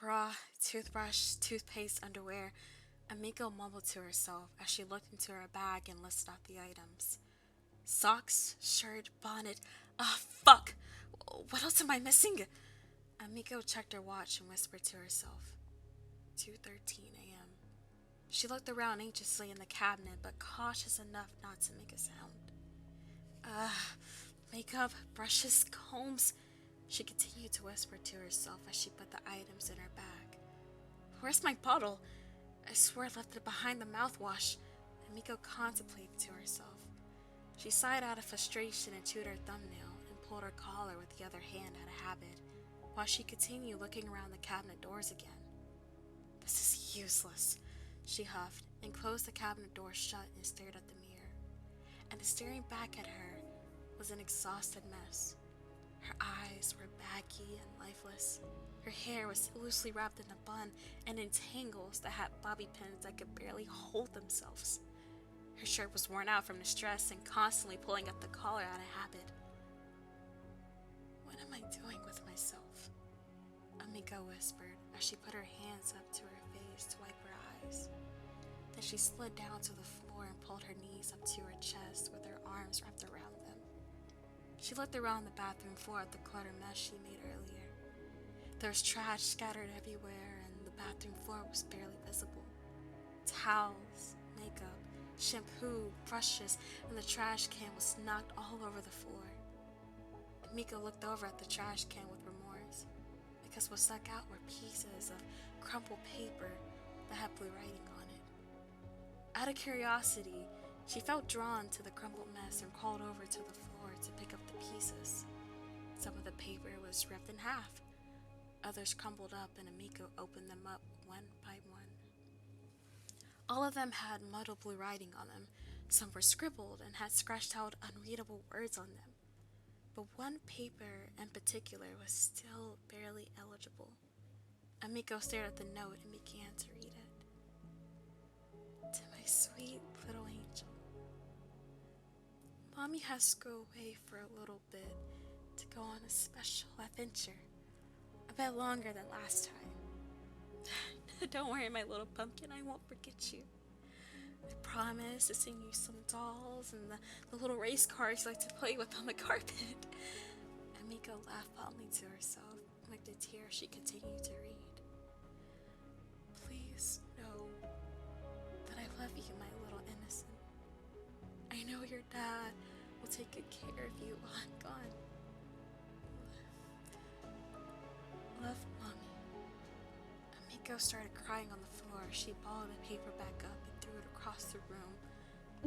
Bra, toothbrush, toothpaste, underwear. Amiko mumbled to herself as she looked into her bag and listed out the items. Socks, shirt, bonnet. Ah, fuck! What else am I missing? Amiko checked her watch and whispered to herself. 2:13 a.m. She looked around anxiously in the cabinet, but cautious enough not to make a sound. Makeup, brushes, combs. She continued to whisper to herself as she put the items in her bag. Where's my bottle? I swear I left it behind the mouthwash. Amiko contemplated to herself. She sighed out of frustration and chewed her thumbnail and pulled her collar with the other hand out of habit, while she continued looking around the cabinet doors again. This is useless, she huffed and closed the cabinet door shut and stared at the mirror. And staring back at her was an exhausted mess. Her eyes were baggy and lifeless. Her hair was loosely wrapped in a bun and in tangles that had bobby pins that could barely hold themselves. Her shirt was worn out from the stress and constantly pulling up the collar out of habit. What am I doing with myself? Amiko whispered as she put her hands up to her face to wipe her eyes. Then she slid down to the floor and pulled her knees up to her chest with her arms wrapped around them. She looked around the bathroom floor at the cluttered mess she made earlier. There was trash scattered everywhere and the bathroom floor was barely visible. Towels, makeup, shampoo, brushes, and the trash can was knocked all over the floor. Miko looked over at the trash can with remorse, because what stuck out were pieces of crumpled paper that had blue writing on it. Out of curiosity, she felt drawn to the crumpled mess and crawled over to the floor to pick up the pieces. Some of the paper was ripped in half. Others crumpled up, and Amiko opened them up one by one. All of them had muddled blue writing on them. Some were scribbled and had scratched out unreadable words on them. But one paper in particular was still barely illegible. Amiko stared at the note and began to read it. To my sweet little angel. Mommy has to go away for a little bit to go on a special adventure. A bit longer than last time. Don't worry, my little pumpkin, I won't forget you. I promise to sing you some dolls and the little race cars you like to play with on the carpet. Amiko laughed fondly to herself, and with the tears she continued to read. Please know that I love you, my little innocent. I know your dad will take good care of you while I'm gone. Love, Mommy. Amiko started crying on the floor. She balled the paper back up and threw it across the room.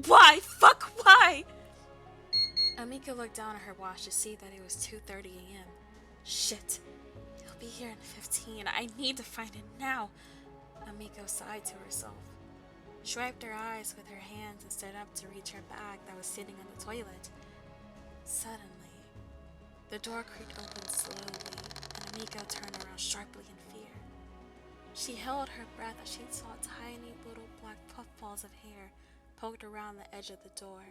Why? Fuck, why? Amiko looked down at her watch to see that it was 2:30 a.m. Shit. He'll be here in 15. I need to find it now. Amiko sighed to herself. She wiped her eyes with her hands and stood up to reach her bag that was sitting on the toilet. Suddenly, the door creaked open slowly, and Amiko turned around sharply in fear. She held her breath as she saw tiny little black puffballs of hair poked around the edge of the door,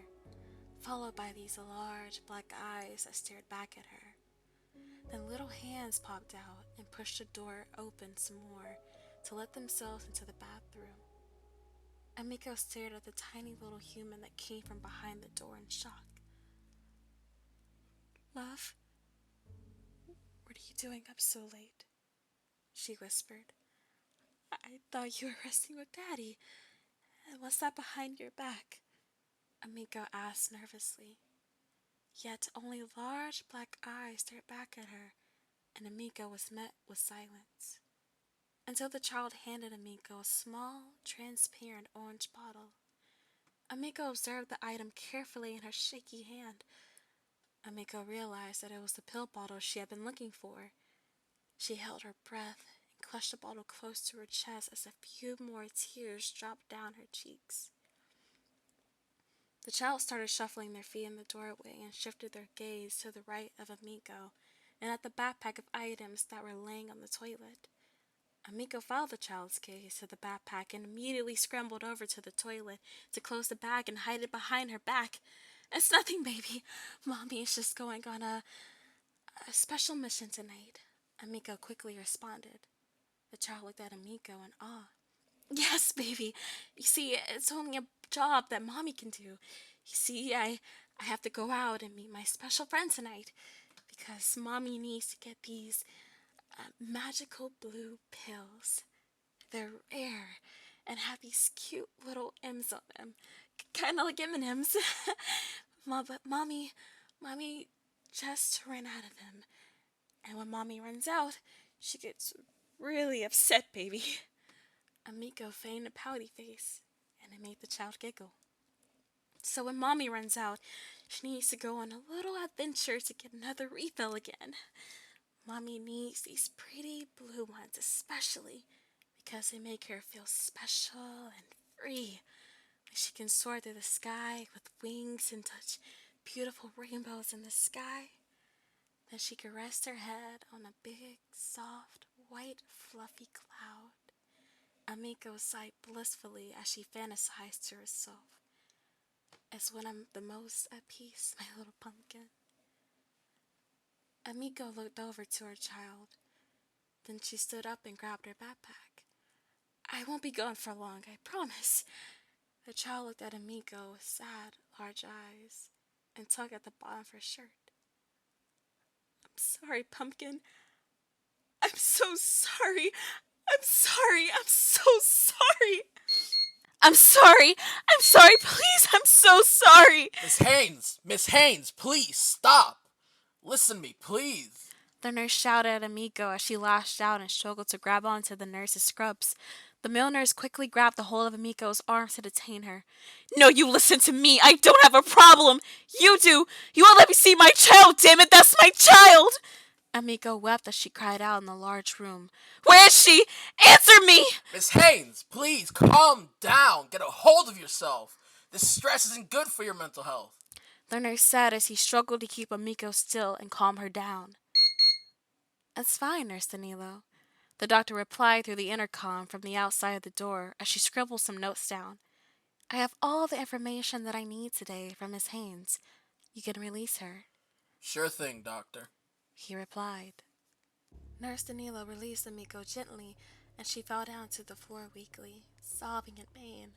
followed by these large black eyes that stared back at her. Then little hands popped out and pushed the door open some more to let themselves into the bathroom. Amiko stared at the tiny little human that came from behind the door in shock. Love, what are you doing up so late? She whispered. I thought you were resting with Daddy. And what's that behind your back? Amiko asked nervously. Yet only large black eyes stared back at her, and Amiko was met with silence. Until the child handed Amiko a small, transparent orange bottle. Amiko observed the item carefully in her shaky hand. Amiko realized that it was the pill bottle she had been looking for. She held her breath and clutched the bottle close to her chest as a few more tears dropped down her cheeks. The child started shuffling their feet in the doorway and shifted their gaze to the right of Amiko and at the backpack of items that were laying on the toilet. Amiko followed the child's gaze to the backpack and immediately scrambled over to the toilet to close the bag and hide it behind her back. It's nothing, baby. Mommy is just going on a special mission tonight, Amiko quickly responded. The child looked at Amiko in awe. Yes, baby. You see, it's only a job that mommy can do. You see, I have to go out and meet my special friend tonight because mommy needs to get these magical blue pills. They're rare and have these cute little M's on them, kind of like M&Ms. But mommy just ran out of them, and when mommy runs out, she gets really upset, baby. Amiko feigned a pouty face, and it made the child giggle. So when mommy runs out, she needs to go on a little adventure to get another refill again. Mommy needs these pretty blue ones especially because they make her feel special and free. She can soar through the sky with wings and touch beautiful rainbows in the sky. Then she can rest her head on a big, soft, white, fluffy cloud. Amiko sighed blissfully as she fantasized to herself. It's when I'm the most at peace, my little pumpkin. Amiko looked over to her child. Then she stood up and grabbed her backpack. I won't be gone for long, I promise. The child looked at Amiko with sad, large eyes and tugged at the bottom of her shirt. I'm sorry, Pumpkin. I'm so sorry. I'm sorry. I'm so sorry. I'm sorry. I'm sorry. Please, I'm so sorry. Miss Haynes, please stop. Listen to me, please. The nurse shouted at Amiko as she lashed out and struggled to grab onto the nurse's scrubs. The male nurse quickly grabbed the hold of Amiko's arms to detain her. No, you listen to me. I don't have a problem. You do. You won't let me see my child, damn it. That's my child. Amiko wept as she cried out in the large room. Where is she? Answer me! Miss Haynes, please calm down. Get a hold of yourself. This stress isn't good for your mental health. The nurse said as he struggled to keep Amiko still and calm her down. It's fine, Nurse Danilo. The doctor replied through the intercom from the outside of the door as she scribbled some notes down. I have all the information that I need today from Miss Haynes. You can release her. Sure thing, doctor. He replied. Nurse Danilo released Amiko gently, and she fell down to the floor weakly, sobbing in pain.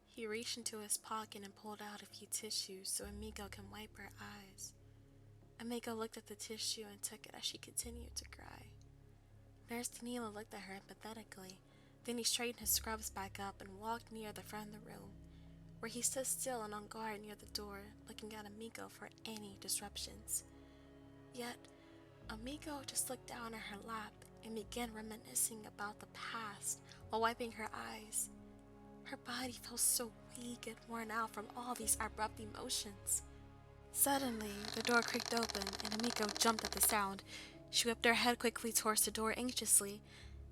He reached into his pocket and pulled out a few tissues so Amiko can wipe her eyes. Amiko looked at the tissue and took it as she continued to cry. Nurse Danilo looked at her empathetically. Then he straightened his scrubs back up and walked near the front of the room, where he stood still and on guard near the door, looking at Amiko for any disruptions. Yet, Amiko just looked down at her lap and began reminiscing about the past while wiping her eyes. Her body felt so weak and worn out from all these abrupt emotions. Suddenly, the door creaked open and Amiko jumped at the sound. She whipped her head quickly towards the door anxiously,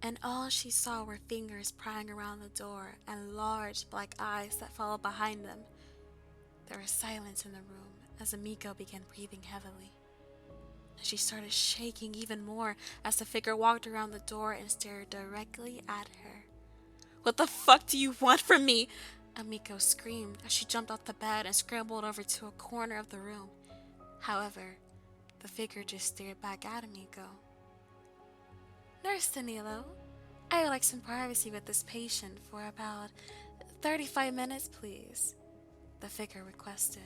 and all she saw were fingers prying around the door and large black eyes that followed behind them. There was silence in the room as Amiko began breathing heavily. She started shaking even more as the figure walked around the door and stared directly at her. What the fuck do you want from me? Amiko screamed as she jumped off the bed and scrambled over to a corner of the room. However, the figure just stared back at Amiko. Nurse Danilo, I would like some privacy with this patient for about 35 minutes, please, the figure requested.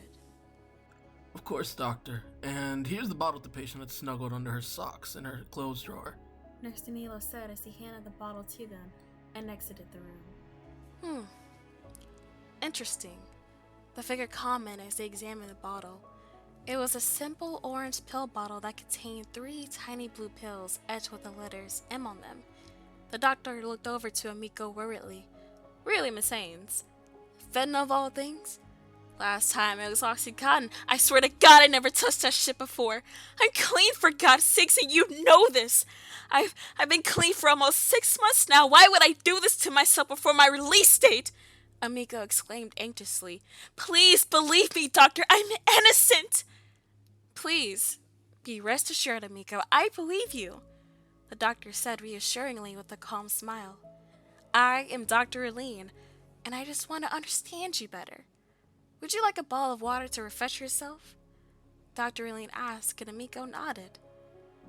Of course, doctor. And here's the bottle the patient had snuggled under her socks in her clothes drawer. Nurse Danilo said as he handed the bottle to them and exited the room. Interesting, the figure commented as they examined the bottle. It was a simple orange pill bottle that contained 3 tiny blue pills etched with the letters M on them. The doctor looked over to Amiko worriedly. Really, Miss Haynes? Fentanyl of all things? Last time it was Oxycontin. I swear to God I never touched that shit before. I'm clean for God's sakes and you know this. I've been clean for almost 6 months now. Why would I do this to myself before my release date? Amiko exclaimed anxiously. Please believe me, doctor. I'm innocent. Please, be rest assured, Amiko. I believe you, the doctor said reassuringly with a calm smile. I am Dr. Aline, and I just want to understand you better. Would you like a bottle of water to refresh yourself? Dr. Aline asked, and Amiko nodded.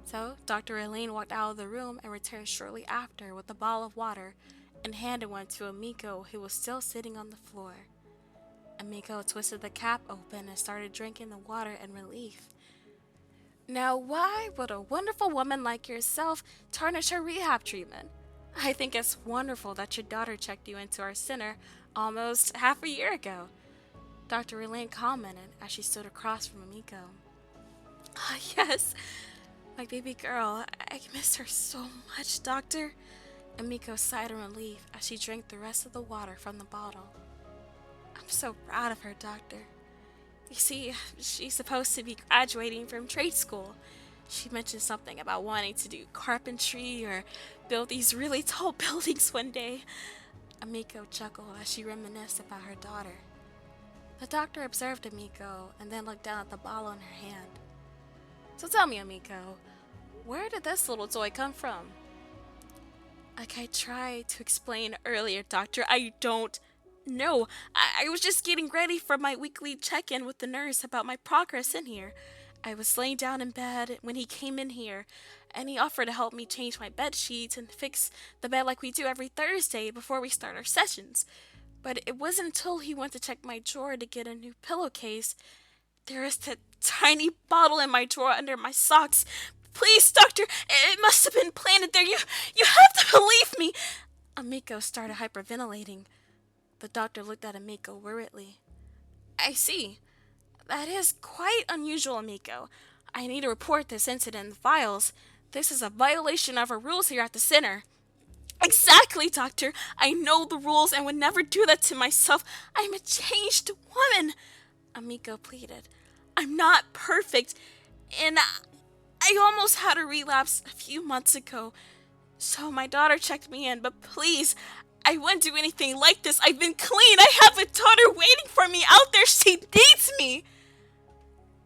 So, Dr. Elaine walked out of the room and returned shortly after with a bottle of water and handed one to Amiko, who was still sitting on the floor. Amiko twisted the cap open and started drinking the water in relief. Now, why would a wonderful woman like yourself tarnish her rehab treatment? I think it's wonderful that your daughter checked you into our center almost half a year ago, Dr. Elaine commented as she stood across from Amiko. Ah, yes, my baby girl. I miss her so much, Doctor. Amiko sighed in relief as she drank the rest of the water from the bottle. I'm so proud of her, Doctor. You see, she's supposed to be graduating from trade school. She mentioned something about wanting to do carpentry or build these really tall buildings one day. Amiko chuckled as she reminisced about her daughter. The doctor observed Amiko and then looked down at the bottle in her hand. So tell me, Amiko, where did this little toy come from? Like I tried to explain earlier, Doctor, I don't know. I was just getting ready for my weekly check-in with the nurse about my progress in here. I was laying down in bed when he came in here, and he offered to help me change my bed sheets and fix the bed like we do every Thursday before we start our sessions. But it wasn't until he went to check my drawer to get a new pillowcase. There is that tiny bottle in my drawer under my socks. Please, Doctor, it must have been planted there. You have to believe me. Amiko started hyperventilating. The doctor looked at Amiko worriedly. I see. That is quite unusual, Amiko. I need to report this incident in the files. This is a violation of our rules here at the center. Exactly, Doctor. I know the rules and would never do that to myself. I'm a changed woman, Amiko pleaded. I'm not perfect, and I almost had a relapse a few months ago. So my daughter checked me in, but please, I wouldn't do anything like this. I've been clean. I have a daughter waiting for me out there. She needs me.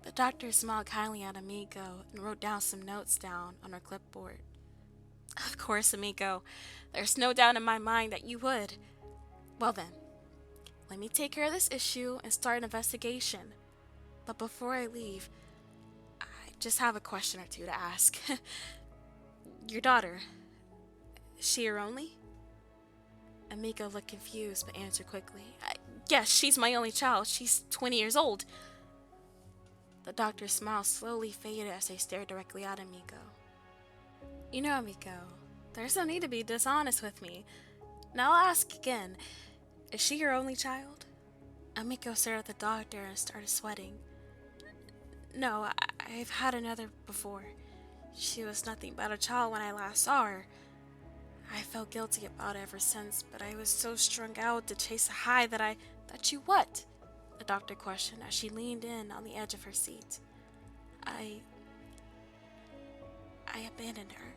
The doctor smiled kindly at Amiko and wrote down some notes down on her clipboard. Of course, Amiko. There's no doubt in my mind that you would. Well then, let me take care of this issue and start an investigation. But before I leave, I just have a question or two to ask. Your daughter, is she your only? Amiko looked confused but answered quickly. Yes, she's my only child. She's 20 years old. The doctor's smile slowly faded as they stared directly at Amiko. You know, Amiko, there's no need to be dishonest with me. Now I'll ask again. Is she your only child? Amiko stared at the doctor and started sweating. No, I've had another before. She was nothing but a child when I last saw her. I felt guilty about it ever since, but I was so strung out to chase a high that you what? The doctor questioned as she leaned in on the edge of her seat. I abandoned her.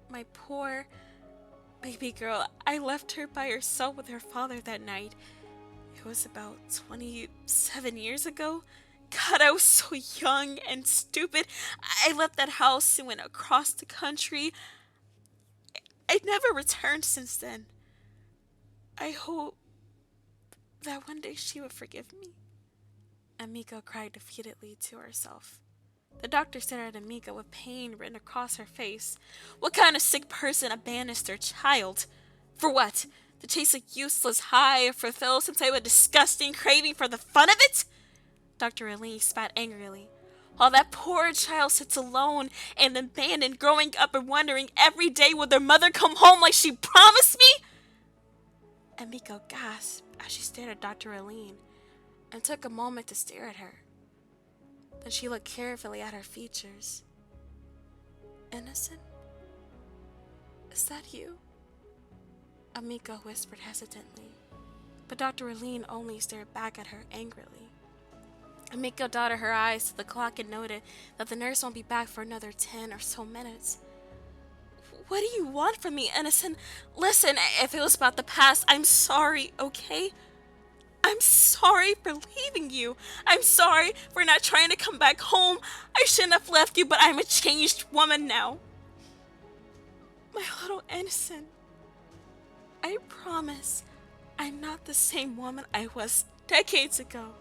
My poor baby girl. I left her by herself with her father that night. It was about 27 years ago. God, I was so young and stupid. I left that house and went across the country. I never returned since then. I hope that one day she would forgive me. Amiko cried defeatedly to herself. The doctor stared at Amiko with pain written across her face. What kind of sick person abandons their child? For what? To chase a useless high or fulfill some type of disgusting craving for the fun of it? Dr. Elaine spat angrily. While that poor child sits alone and abandoned, growing up and wondering every day will their mother come home like she promised me? Amiko gasped as she stared at Dr. Elaine and took a moment to stare at her. Then she looked carefully at her features. Innocent? Is that you? Amiko whispered hesitantly, but Dr. Elaine only stared back at her angrily. Amiko dotted her eyes to the clock and noted that the nurse won't be back for another 10 or so minutes. What do you want from me, Innocent? Listen, if it was about the past, I'm sorry, okay? I'm sorry for leaving you. I'm sorry for not trying to come back home. I shouldn't have left you, but I'm a changed woman now. My little Innocent, I promise I'm not the same woman I was decades ago.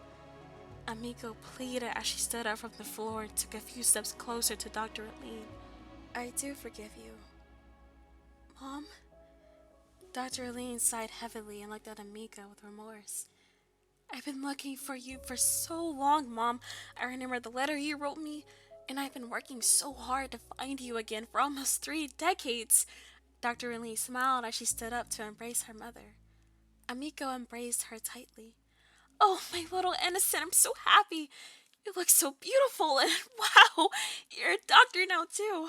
Amiko pleaded as she stood up from the floor and took a few steps closer to Dr. Aline. I do forgive you. Mom? Dr. Aline sighed heavily and looked at Amiko with remorse. I've been looking for you for so long, Mom. I remember the letter you wrote me, and I've been working so hard to find you again for almost 3 decades. Dr. Aline smiled as she stood up to embrace her mother. Amiko embraced her tightly. Oh, my little innocent, I'm so happy. You look so beautiful, and wow, you're a doctor now too.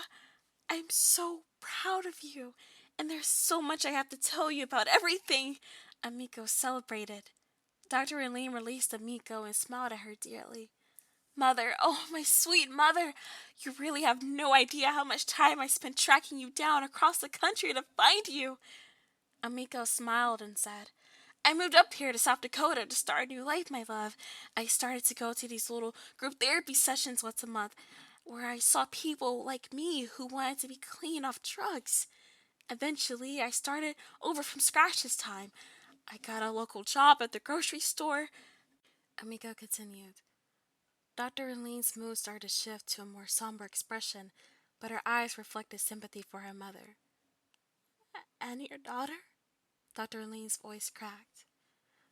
I'm so proud of you, and there's so much I have to tell you about everything. Amiko celebrated. Dr. Aline released Amiko and smiled at her dearly. Mother, oh my sweet mother, you really have no idea how much time I spent tracking you down across the country to find you. Amiko smiled and said, I moved up here to South Dakota to start a new life, my love. I started to go to these little group therapy sessions once a month where I saw people like me who wanted to be clean off drugs. Eventually, I started over from scratch this time. I got a local job at the grocery store. Amiko continued. Dr. Aline's mood started to shift to a more somber expression, but her eyes reflected sympathy for her mother. And your daughter? Dr. Aline's voice cracked.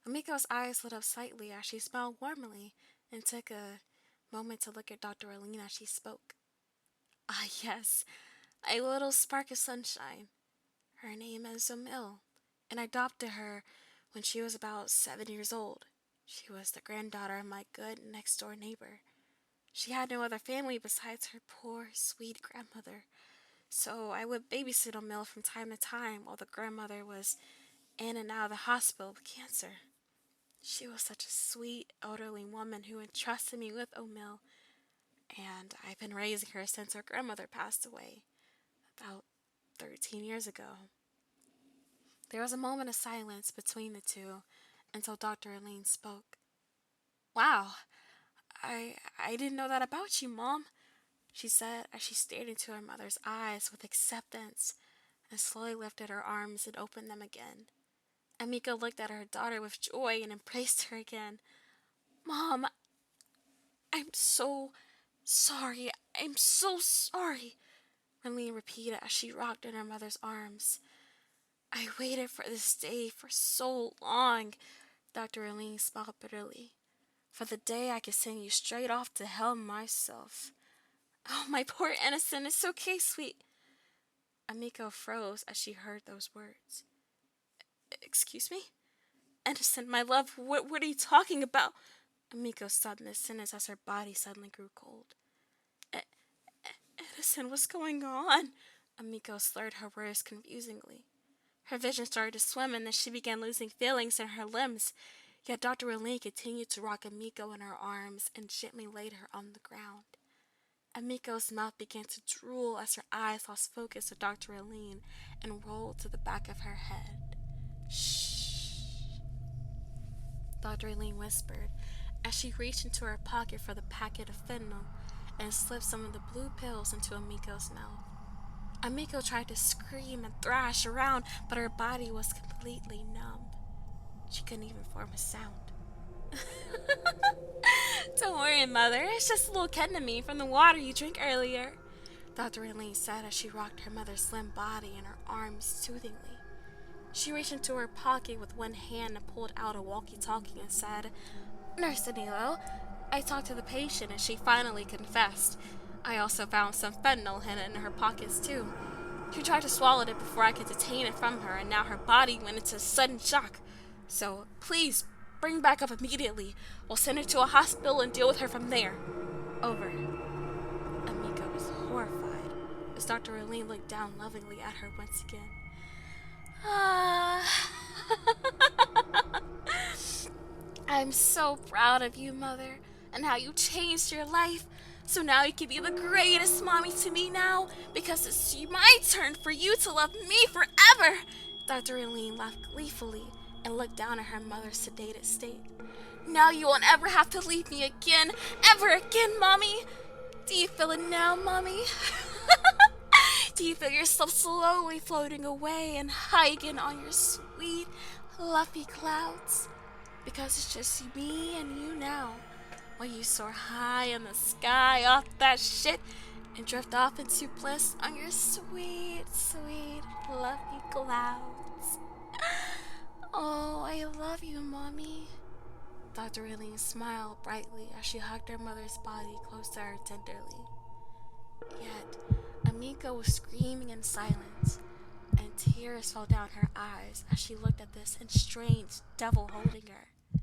Amiko's eyes lit up slightly as she smiled warmly and took a moment to look at Dr. Aline as she spoke. Ah, yes, a little spark of sunshine. Her name is Emil, and I adopted her when she was about 7 years old. She was the granddaughter of my good next-door neighbor. She had no other family besides her poor, sweet grandmother, so I would babysit Emil from time to time while the grandmother was in and out of the hospital with cancer. She was such a sweet, elderly woman who entrusted me with Emil, and I've been raising her since her grandmother passed away, about 13 years ago. There was a moment of silence between the two until Dr. Aline spoke. Wow, I didn't know that about you, Mom, she said as she stared into her mother's eyes with acceptance and slowly lifted her arms and opened them again. Amiko looked at her daughter with joy and embraced her again. Mom, I'm so sorry. I'm so sorry, Marlene repeated as she rocked in her mother's arms. I waited for this day for so long, Dr. Aline smiled bitterly. For the day I could send you straight off to hell myself. Oh, my poor innocent, it's okay, sweet. Amiko froze as she heard those words. Excuse me? Innocent, my love, what are you talking about? Amiko sobbed this sentence as her body suddenly grew cold. Innocent, what's going on? Amiko slurred her words confusingly. Her vision started to swim and then she began losing feelings in her limbs. Yet Dr. Aline continued to rock Amiko in her arms and gently laid her on the ground. Amiko's mouth began to drool as her eyes lost focus of Dr. Aline and rolled to the back of her head. Shh, Dr. Aline whispered as she reached into her pocket for the packet of fentanyl and slipped some of the blue pills into Amiko's mouth. Amiko tried to scream and thrash around, but her body was completely numb. She couldn't even form a sound. Don't worry, Mother. It's just a little ketamine from the water you drank earlier, Dr. Aline said as she rocked her mother's slim body in her arms soothingly. She reached into her pocket with one hand and pulled out a walkie-talkie and said, Nurse Danilo, I talked to the patient and she finally confessed. I also found some fentanyl hidden in her pockets too. She tried to swallow it before I could detain it from her, and now her body went into sudden shock. So, please, bring her back up immediately. We'll send her to a hospital and deal with her from there. Over. Amiko was horrified as Dr. Aline looked down lovingly at her once again. I'm so proud of you, Mother, and how you changed your life. So now you can be the greatest mommy to me now, because it's my turn for you to love me forever. Dr. Aline laughed gleefully and looked down at her mother's sedated state. Now you won't ever have to leave me again, ever again, Mommy. Do you feel it now, Mommy? Do you feel yourself slowly floating away and high again on your sweet, fluffy clouds? Because it's just me and you now. while you soar high in the sky off that shit and drift off into bliss on your sweet, sweet, fluffy clouds. Oh, I love you, Mommy. Dr. Eileen smiled brightly as she hugged her mother's body close to her tenderly. Yet, Amika was screaming in silence, and tears fell down her eyes as she looked at this estranged devil holding her.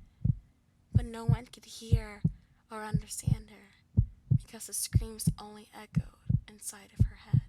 But no one could hear or understand her, because the screams only echoed inside of her head.